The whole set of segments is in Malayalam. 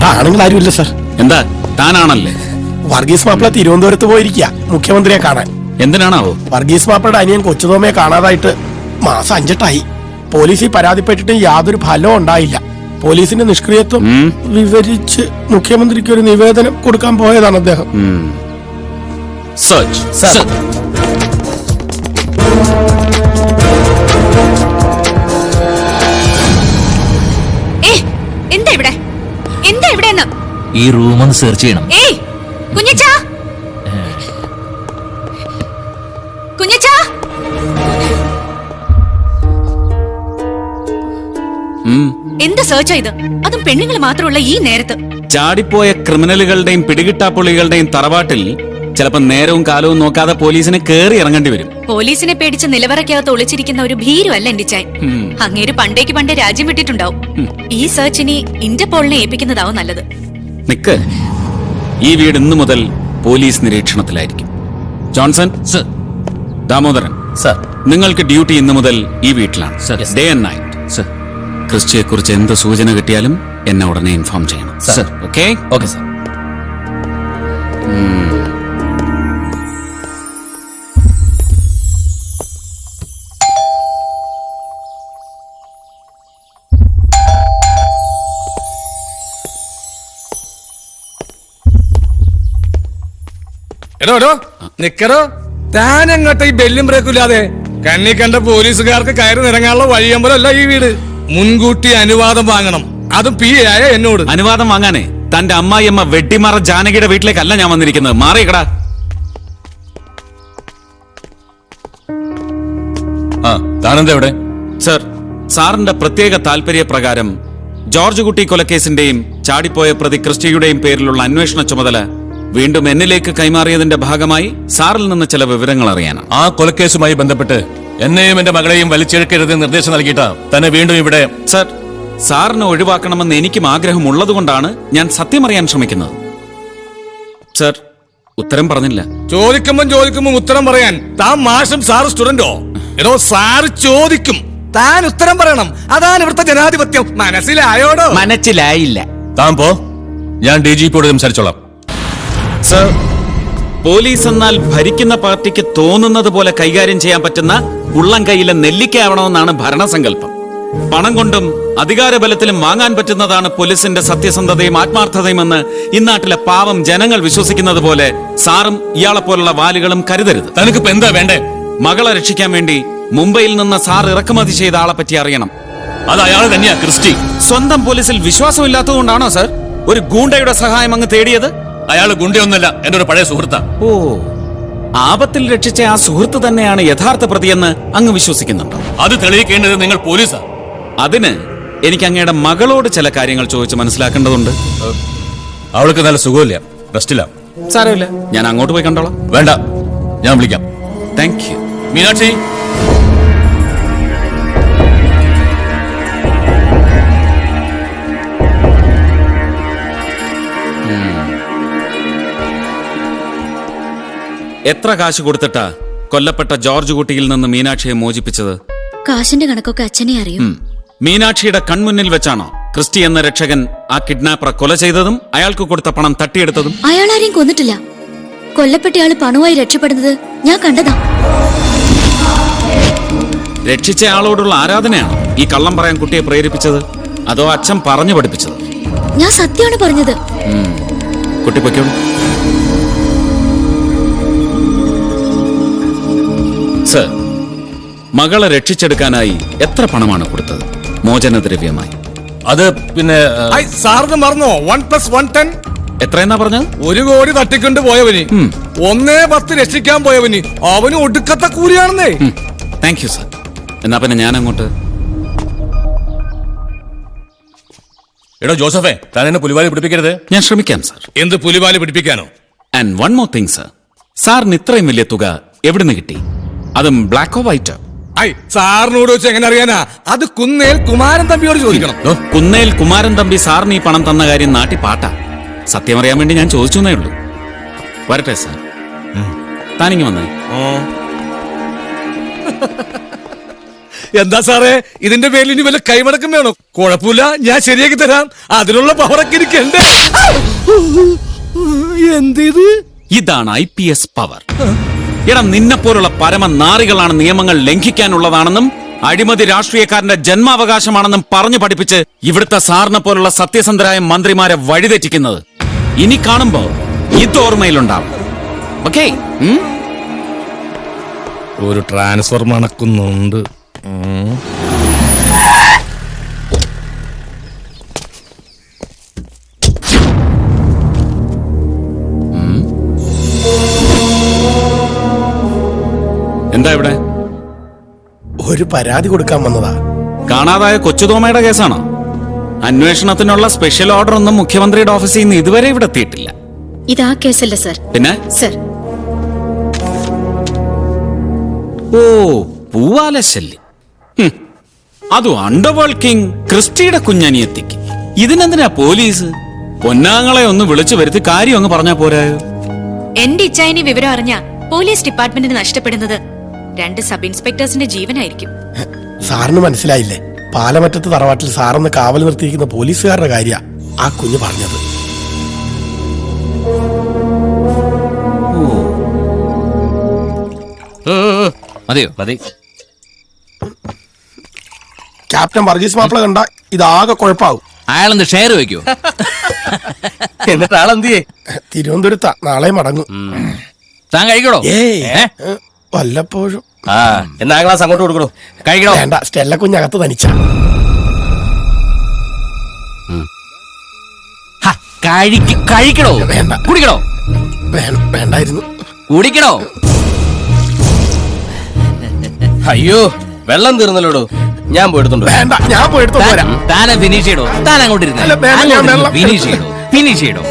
അവിടെ ആണുങ്ങൾ ആരുമില്ല സാർ. എന്താ താനാണല്ലേ? വർഗീസ് മാപ്പിള തിരുവനന്തപുരത്ത് പോയിരിക്കുക മുഖ്യമന്ത്രിയെ കാണാൻ. എന്തിനാണാവോ? വർഗീസ് മാപ്പിളയുടെ അനിയൻ കൊച്ചുതോമയെ കാണാതായിട്ട് മാസം 5 പോലീസിൽ പരാതിപ്പെട്ടിട്ടും യാതൊരു ഫലവും ഉണ്ടായില്ല. പോലീസിന്റെ നിഷ്ക്രിയത്വം വിവരിച്ച് മുഖ്യമന്ത്രിക്ക് ഒരു നിവേദനം കൊടുക്കാൻ പോയതാണ് അദ്ദേഹം. ഈ റൂം ഒന്ന് സെർച്ച് ചെയ്യണം. എന്താ സെർച്ച് ചെയ്ത്? അതും പെണ്ണുങ്ങൾ മാത്രമുള്ള ഈ നേരത്ത്. ചാടിപ്പോയ ക്രിമിനലുകളുടെയും പിടികിട്ടാപ്പുള്ളികളുടെയും തറവാട്ടിൽ ചിലപ്പോ നേരവും കാലവും നോക്കാതെ പോലീസിനെ കേറി ഇറങ്ങേണ്ടി വരും. പോലീസിനെ പേടിച്ച് നിലവറയ്ക്കകത്ത് ഒളിച്ചിരിക്കുന്ന ഒരു ഭീരുവല്ല എന്റെ ചാൻ. അങ്ങേര് പണ്ടേ രാജ്യം വിട്ടിട്ടുണ്ടാവും. ഈ സെർച്ചിനെ ഇന്റർപോളിനെ ഏൽപ്പിക്കുന്നതാവും നല്ലത്. നിക്ക്, ഈ വീട് ഇന്നു മുതൽ പോലീസ് നിരീക്ഷണത്തിലായിരിക്കും. ജോൺസൺ സർ, ദാമോദരൻ സർ, നിങ്ങൾക്ക് ഡ്യൂട്ടി ഇന്നു മുതൽ ഈ വീട്ടിലാണ്. Day and night sir. ക്രിസ്റ്റിയെ കുറിച്ച് എന്ത് സൂചന കിട്ടിയാലും എന്നെ ഉടനെ ഇൻഫോം ചെയ്യണം സർ. ഓക്കെ? Okay sir. എടോ നിക്കറോ, താനങ്ങോട്ട് ഈ ബെല്ലും ബ്രേക്കും ഇല്ലാതെ കണ്ണി കണ്ട പോലീസുകാർക്ക് കയറി നിറങ്ങാനുള്ള വഴിയമ്പലല്ല ഈ വീട്. മുൻകൂട്ടി അനുവാദം വാങ്ങണം, അതും പി ആയ എന്നോട്. അനുവാദം വാങ്ങാനേ തന്റെ അമ്മായിയമ്മ വെട്ടിമാറ ജാനകിയുടെ വീട്ടിലേക്കല്ല ഞാൻ വന്നിരിക്കുന്നത്. മാറിയക്കടാ. താനെന്താ? സർ, സാറിന്റെ പ്രത്യേക താല്പര്യപ്രകാരം ജോർജ് കുട്ടി കൊലക്കേസിന്റെയും ചാടിപ്പോയ പ്രതി ക്രിസ്റ്റിയുടെയും പേരിലുള്ള അന്വേഷണ ചുമതല വീണ്ടും എന്നിലേക്ക് കൈമാറിയതിന്റെ ഭാഗമായി സാറിൽ നിന്ന് ചില വിവരങ്ങൾ അറിയാനാണ്. ആ കൊലക്കേസുമായി ബന്ധപ്പെട്ട് എന്നെയും എന്റെ മകളെയും വലിച്ചെടുക്കരുത് നിർദ്ദേശം നൽകിയിട്ടാ തന്നെ വീണ്ടും ഇവിടെ. സർ, സാറിനെ ഒഴിവാക്കണമെന്ന് എനിക്കും ആഗ്രഹമുള്ളതുകൊണ്ടാണ് ഞാൻ സത്യം അറിയാൻ ശ്രമിക്കുന്നത്. സർ, ഉത്തരം പറഞ്ഞില്ല. ചോദിക്കുമ്പോ ഉത്തരം പറയാൻ താൻ മാഷും സാറ് സ്റ്റുഡന്റോ? എടോ, സാറ് ചോദിക്കും, താൻ ഉത്തരം പറയണം. അതാണ് ഇവിടുത്തെ ജനാധിപത്യം. മനസ്സിലായോടോ? മനസ്സിലായില്ല. താൻ പോ, ഞാൻ DGPയോട് സംസാരിച്ചോളാം. സർ, പോലീസ് എന്നാൽ ഭരിക്കുന്ന പാർട്ടിക്ക് തോന്നുന്നത് പോലെ കൈകാര്യം ചെയ്യാൻ പറ്റുന്ന ഉള്ളം കൈയിലെ നെല്ലിക്കയാവണമെന്നാണ് ഭരണസങ്കല്പം. പണം കൊണ്ടും അധികാരബലത്തിലും വാങ്ങാൻ പറ്റുന്നതാണ് പോലീസിന്റെ സത്യസന്ധതയും ആത്മാർത്ഥതയും എന്ന് ഇന്നാട്ടിലെ പാവം ജനങ്ങൾ വിശ്വസിക്കുന്നത് പോലെ സാറും ഇയാളെപ്പോലുള്ള വാലുകളും കരുതരുത്. തനിക്കിപ്പോ എന്താ വേണ്ടേ? മകളെ രക്ഷിക്കാൻ വേണ്ടി മുംബൈയിൽ നിന്ന് സാർ ഇറക്കുമതി ചെയ്ത ആളെ പറ്റി അറിയണം. അത് അയാൾ തന്നെയാ ക്രിസ്റ്റി. സ്വന്തം പോലീസിൽ വിശ്വാസമില്ലാത്തതുകൊണ്ടാണോ സാർ ഒരു ഗൂണ്ടയുടെ സഹായം അങ്ങ് തേടിയത്? അയാൾ ഗുണ്ടയൊന്നല്ല, എന്റെ ഒരു പഴയ സുഹൃത്താ. ഓ, ആപത്തിൽ രക്ഷിച്ച ആ സുഹൃത്ത് തന്നെയാണ് യഥാർത്ഥ പ്രതിയെന്ന് അങ്ങ് വിശ്വസിക്കുന്നുണ്ടോ? അത് തെളിയിക്കേണ്ടത് നിങ്ങൾ പോലീസാ. അതിന് എനിക്ക് അങ്ങയുടെ മകളോട് ചില കാര്യങ്ങൾ ചോദിച്ച് മനസ്സിലാക്കേണ്ടതുണ്ട്. അവൾക്ക് നല്ല സുഖമില്ല, റെസ്റ്റില്ല. സാരമില്ല, ഞാൻ അങ്ങോട്ട് പോയി കണ്ടോളാം. വേണ്ട, ഞാൻ വിളിക്കാം. Thank you. മീനാക്ഷി, എത്ര കാശ് കൊടുത്തിട്ടാ കൊല്ലപ്പെട്ട ജോർജ് കുട്ടിയിൽ നിന്ന് മീനാക്ഷിയെ മോചിപ്പിച്ചത്? കാശിന്റെ കണക്കൊക്കെ അച്ഛനെ അറിയും. മീനാക്ഷിയുടെ കൺമുന്നിൽ വെച്ചാണോ ക്രിസ്റ്റി എന്ന രക്ഷകൻ ആ കിഡ്നാപ്പറെ കൊല ചെയ്തതും അയാൾക്ക് കൊടുത്ത പണം തട്ടിയെടുത്തതും? അയാൾ ആരെയും കൊന്നിട്ടില്ല. കൊല്ലപ്പെട്ടയാള് പണവുമായി രക്ഷപ്പെടുന്നത് ഞാൻ കണ്ടതാ. രക്ഷിച്ച ആളോടുള്ള ആരാധനയാണോ ഈ കള്ളം പറയാൻ കുട്ടിയെ പ്രേരിപ്പിച്ചത്? അതോ അച്ഛൻ പറഞ്ഞു പഠിപ്പിച്ചത്? ഞാൻ സത്യമാണ് പറഞ്ഞത്. കുട്ടി പൊയ്ക്കോളൂ. സർ, മകളെ രക്ഷിച്ചെടുക്കാനായി എത്ര പണമാണ് കൊടുത്തത് മോചനദ്രവ്യമായി? അത് പിന്നെ സാറിന് മറന്നോ? 1+1 10. എത്രയെന്നാ പറഞ്ഞത്? 1 കോടി തട്ടിക്കൊണ്ട് പോയവന് 1/10 രക്ഷിക്കാൻ പോയവന് അവന് ഒടുക്കത്തെ കൂലിയാണെന്നേ. Thank you sir. എന്നാ പിന്നെ ഞാൻ അങ്ങോട്ട്. എടോ ജോസഫേ, താൻ എന്നെ പുലിവാലി പിടിപ്പിക്കരുത്. ഞാൻ ശ്രമിക്കാം സർ. എന്ത് പുലിവാലി പിടിപ്പിക്കാനോ? And one more thing sir, സാറിന് ഇത്രയും വലിയ തുക എവിടുന്ന് കിട്ടി? അതും ബ്ലാക്കോ വൈറ്റോ? സാറിനോട് വെച്ച് എങ്ങനെ അറിയാനാ? അത് കുന്നേൽ കുമാരൻ തമ്പിയോട് ചോദിക്കണം. കുന്നേൽ കുമാരൻ തമ്പി സാറിന് ഈ പണം തന്ന കാര്യം നാട്ടി പാട്ടാ. സത്യം അറിയാൻ വേണ്ടി ഞാൻ ചോദിച്ചേ ഉള്ളൂ. വരട്ടെ സാർ. താനിങ്ങി വന്നേ. എന്താ സാറേ ഇതിന്റെ പേരിൽ ഇനി വല്ല കൈമടക്കം വേണോ? കുഴപ്പമില്ല, ഞാൻ ശരിയാക്കി തരാം. അതിനുള്ള പവറൊക്കെ എനിക്കുണ്ട്. എന്തിത്? ഇതാണ് IPS പവർ. എടാ, നിന്നെ പോലുള്ള പരമനാറികളാണ് നിയമങ്ങൾ ലംഘിക്കാനുള്ളതാണെന്നും അഴിമതി രാഷ്ട്രീയക്കാരന്റെ ജന്മാവകാശമാണെന്നും പറഞ്ഞു പഠിപ്പിച്ച് ഇവിടുത്തെ സാറിനെ പോലുള്ള സത്യസന്ധരായ മന്ത്രിമാരെ വഴിതെറ്റിക്കുന്നത്. ഇനി കാണുമ്പോ ഇത് ഓർമ്മയിലുണ്ടാവും. ഓക്കേ? ഒരു ട്രാൻസ്ഫർ മണക്കുന്നുണ്ട്. എന്താ ഇവിടെ? ഒരു പരാതി കൊടുക്കാൻ വന്നതാ. കാണാതായ കൊച്ചുതോമയുടെ കേസാണോ? അന്വേഷണത്തിനുള്ള സ്പെഷ്യൽ ഓർഡർ ഒന്നും മുഖ്യമന്ത്രിയുടെ ഓഫീസിൽ നിന്ന് ഇതുവരെ ഇവിടെ എത്തിയിട്ടില്ല. ഇതാ കേസല്ല സർ. പിന്നെ സർ, ഓ, പൂവാലശല്യം. അതും അണ്ടർവേൾഡ് കിങ് ക്രിസ്റ്റിയുടെ കുഞ്ഞനിയത്തിക്ക്. ഇതിനെന്തിനാ പോലീസ്? പൊന്നാങ്ങളെ ഒന്ന് വിളിച്ചു വരുത്തി കാര്യം അങ്ങ് പറഞ്ഞാ പോരായോ? എന്റെ ഇച്ചായനി വിവരം അറിഞ്ഞ പോലീസ് ഡിപ്പാർട്ട്മെന്റിന് നഷ്ടപ്പെടുന്നത് 2 സബ് ഇൻസ്പെക്ടേഴ്സിന്റെ ജീവനായിരിക്കും. സാറിന് മനസ്സിലായില്ലേ? പാലമറ്റത്ത് തറവാട്ടിൽ സാറൊന്ന് കാവൽ നിർത്തിയിരിക്കുന്ന പോലീസുകാരുടെ കാര്യ ആ കുഞ്ഞ് പറഞ്ഞത്. മതിയോ? മതി. ക്യാപ്റ്റൻ വർഗീസ് മാപ്പിള കണ്ട ഇതാകെ കുഴപ്പാവും. അയാളെന്ത് ഷെയർ വെക്കോ? എന്നിട്ട് ആളെന്തിയേ? തിരുവനന്തപുരത്താ, നാളെ മടങ്ങും. താൻ കഴിക്കണോ? വല്ലപ്പോഴും. ആ, എന്നാ ഗ്ലാസ് അങ്ങോട്ട് കൊടുക്കണോ? കഴിക്കണോ? വേണ്ട, സ്റ്റെല്ല കുഞ്ഞകത്ത് തനിച്ച. കഴിക്കണോ? വേണ്ട. കുടിക്കണോ? വേണ്ടായിരുന്നു. കുടിക്കണോ? അയ്യോ, വെള്ളം തീർന്നല്ലോടോ. ഞാൻ പോയെടുത്തോണ്ട് വരാം. വേണ്ട, ഞാൻ പോയെടുത്തു പോരാ. താനെ ഫിനിഷ് ചെയ്തോ. താൻ അങ്ങോട്ട് അല്ല, വേണ്ട, ഞാൻ വെള്ളം ഫിനിഷ് ചെയ്തോ. ഫിനിഷ് ചെയ്തോ.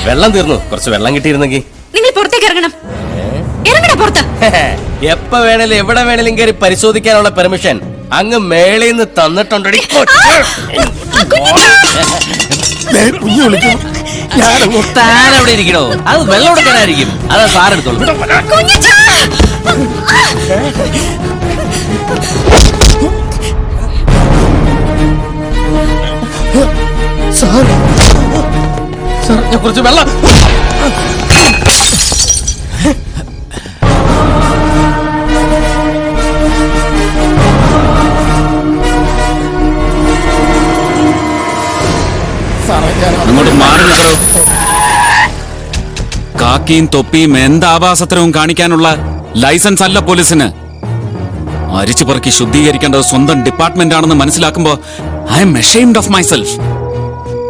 വെള്ളം തീർന്നു. കുറച്ച് വെള്ളം കിട്ടിയിരുന്നെങ്കിൽ. നിങ്ങൾ പുറത്തേക്ക് ഇറങ്ങണം. ഇറങ്ങണ പുറത്ത്. എപ്പ വേണേലും എവിടെ വേണേലും കയറി പരിശോധിക്കാനുള്ള പെർമിഷൻ അങ്ങ് മേളിൽ നിന്ന് തന്നിട്ടുണ്ടടി. കുഞ്ഞു വിളിക്കും. ഞാനങ്ങോട്ട് താൻ അവിടെ ഇരിക്കണോ? അത് വെള്ളം എടുക്കാനായിരിക്കും. അതാ സാറെടുത്തോളൂ. കുഞ്ഞച്ചാ! സാർ, കുറച്ച് വെള്ളം. അങ്ങോട്ട് മാറി നിൽക്കണോ? കാക്കിയും തൊപ്പിയും എന്താഭാസത്തരവും കാണിക്കാനുള്ള ലൈസൻസ് അല്ല പോലീസിന്. അരിച്ചു പറക്കി ശുദ്ധീകരിക്കേണ്ടത് സ്വന്തം ഡിപ്പാർട്ട്മെന്റ് ആണെന്ന് മനസ്സിലാക്കുമ്പോ I am ashamed of myself.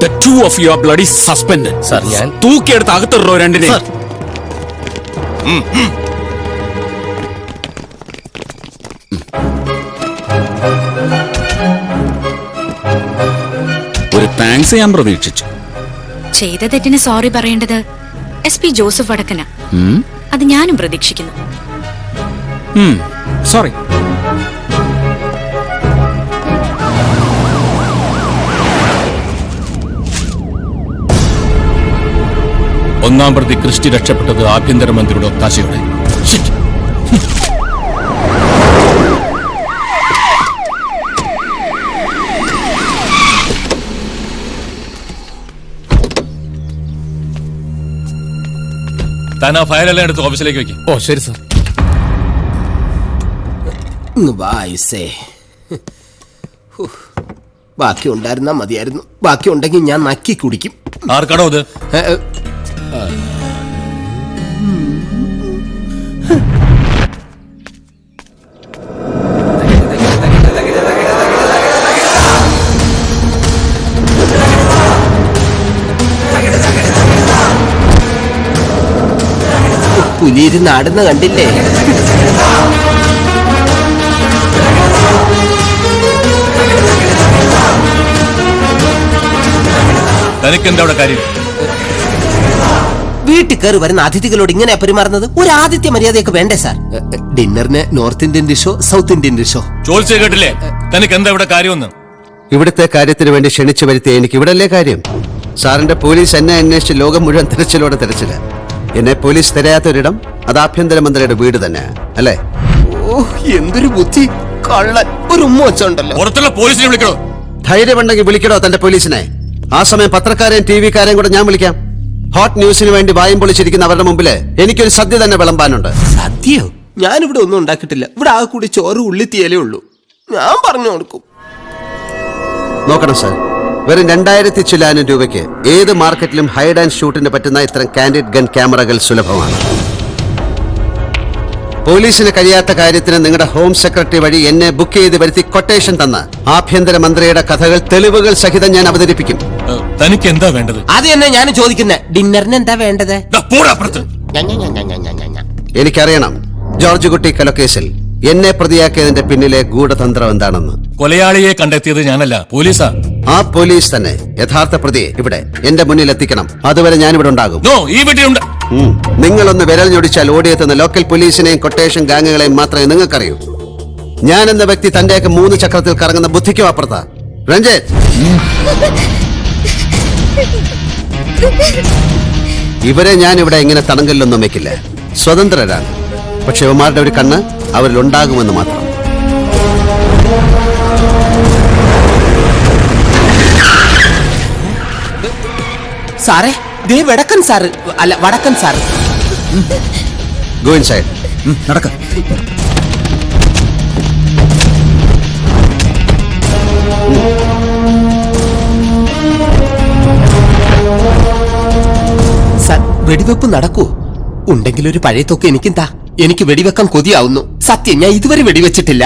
The two of you are bloody suspended. Sir, ഞാൻ തൂക്കിയെടുത്ത് അകത്തിടോ രണ്ടിനെ. ഒരു താങ്ക്സ് ഞാൻ പ്രതീക്ഷിച്ചു. ചെയ്ത തെറ്റിന് സോറി പറയേണ്ടത് SP ജോസഫ് വടക്കന. അത് ഞാനും പ്രതീക്ഷിക്കുന്നു. സോറി. ഒന്നാം പ്രതി ക്രിസ്റ്റി രക്ഷപ്പെട്ടത് ആഭ്യന്തരമന്ത്രിയുടെ ഒത്താശയോടെ. താൻ ആ ഫയലെല്ലാം എടുത്ത് ഓഫീസിലേക്ക് വെക്കും. ഓ ശരി സാർ. ബാക്കി ഉണ്ടായിരുന്നാ മതിയായിരുന്നു. ബാക്കി ഉണ്ടെങ്കിൽ ഞാൻ നക്കി കുടിക്കും. ആർക്കാണോ ഇത്? പുലിയിരുന്ന് ആടുന്ന കണ്ടില്ലേ? തനിക്കെന്താ അവിടെ കാര്യം? വീട്ടിൽ കയറി വരുന്ന അതിഥികളോട് ഇങ്ങനെ പെരുമാറുന്നത് ഒരു ആദിത്യ മര്യാദയൊക്കെ വേണ്ടേ സാർ? ഡിന്നറിന് നോർത്ത് ഇന്ത്യൻ ഡിഷോ സൗത്ത് ഇന്ത്യൻ ഡിഷോ? ചോദിച്ചേ കേട്ടില്ലേ? തനിക്ക് എന്താ ഇവിടെ കാര്യമൊന്നും? ഇവിടുത്തെ കാര്യത്തിന് വേണ്ടി ക്ഷണിച്ചു വരുത്തിയ എനിക്ക് ഇവിടല്ലേ കാര്യം? സാറിന്റെ പോലീസ് എന്നെ അന്വേഷിച്ച് ലോകം മുഴുവൻ തിരച്ചിലോടെ തിരച്ചില്. എന്നെ പോലീസ് തിരയാത്തൊരിടം അത് ആഭ്യന്തരമന്ത്രിയുടെ വീട് തന്നെ അല്ലേ? ഓ, എന്തൊരു ബുദ്ധി! കള്ളൻ ഒരു ഉമ്മ വെച്ചോണ്ടല്ലോ. പുറത്തുള്ള പോലീസിനെ വിളിക്കണോ? ധൈര്യമുണ്ടെങ്കിൽ വിളിക്കണോ തന്റെ പോലീസിനെ? ആ സമയം പത്രക്കാരെയും ടി വിക്കാരെയും കൂടെ ഞാൻ വിളിക്കാം. ഹോട്ട് ന്യൂസിന് വേണ്ടി വായും പൊളിച്ചിരിക്കുന്ന അവരുടെ മുമ്പില് എനിക്കൊരു സദ്യ തന്നെ വിളമ്പാനുണ്ട്. സദ്യയോ? ഞാനിവിടെ ഒന്നും ഉണ്ടാക്കിയിട്ടില്ല. ഇവിടെ ആകെ കൂടി ചോറ് ഉള്ളിത്തിയലേ ഉള്ളൂ. ഞാൻ പറഞ്ഞു കൊടുക്കും. നോക്കണം സാർ, വെറും 2000 ചില്ലാനം രൂപയ്ക്ക് ഏത് മാർക്കറ്റിലും ഹൈഡ് ആൻഡ് ഷൂട്ടിന് പറ്റുന്ന ഇത്തരം കാൻഡിഡ് ഗൺ ക്യാമറകൾ സുലഭമാണ്. പോലീസിന് കഴിയാത്ത കാര്യത്തിന് നിങ്ങളുടെ ഹോം സെക്രട്ടറി വഴി എന്നെ ബുക്ക് ചെയ്ത് വരുത്തി കൊട്ടേഷൻ തന്ന ആഭ്യന്തരമന്ത്രിയുടെ കഥകൾ തെളിവുകൾ സഹിതം ഞാൻ അവതരിപ്പിക്കും. തനിക്ക് എന്താ വേണ്ടത്? അത് തന്നെ ഞാൻ ചോദിക്കുന്നത്. ഡിന്നറിന് എന്താ വേണ്ടത്? എനിക്കറിയണം ജോർജ് കുട്ടി കൊലക്കേസിൽ എന്നെ പ്രതിയാക്കിയതിന്റെ പിന്നിലെ ഗൂഢതന്ത്രം എന്താണെന്ന്. കൊലയാളിയെ കണ്ടെത്തിയത് ഞാനല്ല, പോലീസാ. ആ പോലീസ് തന്നെ യഥാർത്ഥ പ്രതിയെ ഇവിടെ എന്റെ മുന്നിൽ എത്തിക്കണം. അതുവരെ ഞാനിവിടെ ഉണ്ടാകും. ഈ വീട്ടിലുണ്ട്. നിങ്ങളൊന്ന് വിരൽ ഞൊടിച്ചാൽ ഓടിയെത്തുന്ന ലോക്കൽ പോലീസിനെയും കൊട്ടേഷൻ ഗാങ്ങുകളെയും മാത്രമേ നിങ്ങൾക്കറിയൂ. ഞാൻ എന്ന വ്യക്തി തന്റെയൊക്കെ 3 ചക്രത്തിൽ കറങ്ങുന്ന ബുദ്ധിക്കും അപ്പുറത്താ. രഞ്ജിത്ത്, ഇവരെ ഞാൻ ഇവിടെ ഇങ്ങനെ തടങ്കലിലൊന്നും വെക്കില്ല. സ്വതന്ത്രരാണ്. പക്ഷെ ഇവന്മാരുടെ ഒരു കണ്ണ് അവരിലുണ്ടാകുമെന്ന് മാത്രം. സാറേ, ദേ വടക്കൻ സാറ്, അല്ല വടക്കൻ സാറ്. Go inside. നടക്ക. സാർ, വെടിവെപ്പ് നടക്കൂ? ഉണ്ടെങ്കിൽ ഒരു പഴയ തൊക്കെ എനിക്കും താ. എനിക്ക് വെടിവെക്കാൻ കൊതിയാവുന്നു. സത്യം, ഞാൻ ഇതുവരെ വെടിവെച്ചിട്ടില്ല.